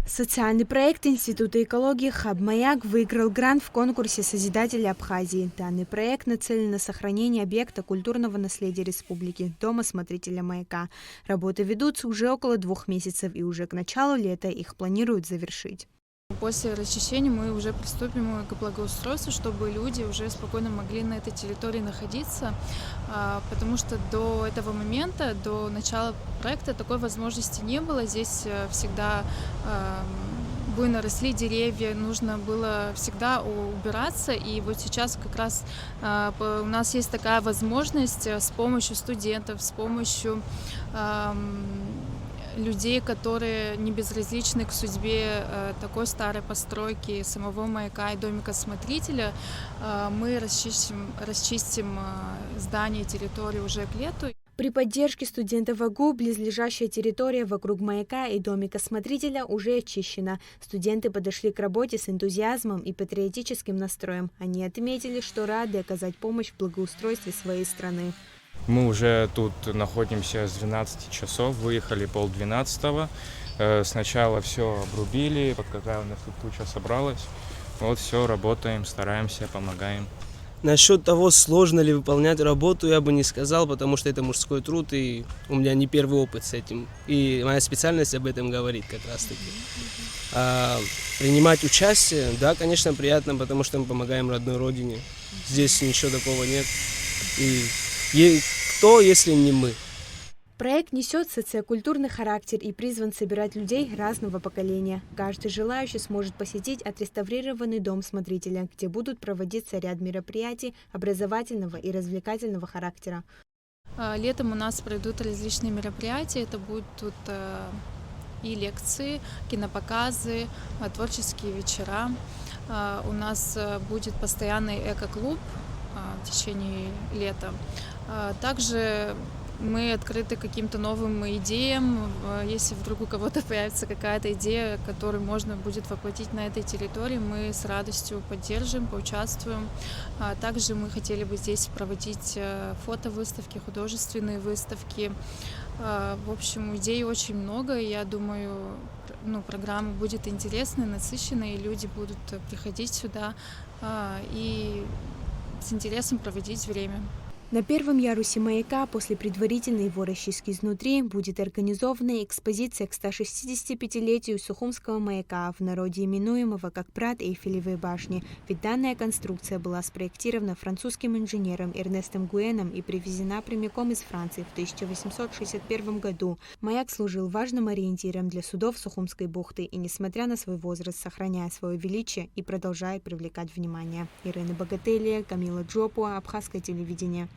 Социальный проект Института экологии «Хаб-Маяк» выиграл грант в конкурсе «Созидатели Абхазии». Данный проект нацелен на сохранение объекта культурного наследия республики – Дома смотрителя маяка. Работы ведутся уже около 2 месяцев, и уже к началу лета их планируют завершить. После расчищения мы уже приступим к благоустройству, чтобы люди уже спокойно могли на этой территории находиться, потому что до этого момента, до начала проекта такой возможности не было. Здесь всегда буйно росли деревья, нужно было всегда убираться, и вот сейчас как раз у нас есть такая возможность с помощью студентов, с помощью людей, которые не безразличны к судьбе такой старой постройки, самого маяка и домика смотрителя, мы расчистим здание, территорию уже к лету. При поддержке студентов АГУ близлежащая территория вокруг маяка и домика смотрителя уже очищена. Студенты подошли к работе с энтузиазмом и патриотическим настроем. Они отметили, что рады оказать помощь в благоустройстве своей страны. Мы уже тут находимся с 12 часов, выехали 11:30. Сначала все обрубили, вот какая у нас тут туча собралась. Вот все, работаем, стараемся, помогаем. Насчет того, сложно ли выполнять работу, я бы не сказал, потому что это мужской труд, и у меня не первый опыт с этим. И моя специальность об этом говорит как раз-таки. Принимать участие, да, конечно, приятно, потому что мы помогаем родной родине. Здесь ничего такого нет. И кто, если не мы? Проект несет социокультурный характер и призван собирать людей разного поколения. Каждый желающий сможет посетить отреставрированный дом смотрителя, где будут проводиться ряд мероприятий образовательного и развлекательного характера. Летом у нас пройдут различные мероприятия. Это будут и лекции, кинопоказы, творческие вечера. У нас будет постоянный эко-клуб в течение лета. Также мы открыты каким-то новым идеям. Если вдруг у кого-то появится какая-то идея, которую можно будет воплотить на этой территории, мы с радостью поддержим, поучаствуем. Также мы хотели бы здесь проводить фотовыставки, художественные выставки. В общем, идей очень много, и я думаю, программа будет интересной, насыщенной, и люди будут приходить сюда и с интересом проводить время. На первом ярусе маяка после предварительной его расчистки изнутри будет организована экспозиция к 165-летию Сухумского маяка, в народе именуемого как брат Эйфелевой башни. Ведь данная конструкция была спроектирована французским инженером Эрнестом Гуэном и привезена прямиком из Франции в 1861 году. Маяк служил важным ориентиром для судов Сухумской бухты и, несмотря на свой возраст, сохраняя свое величие и продолжает привлекать внимание. Ирина Богателия, Камила Джопуа, Абхазское телевидение.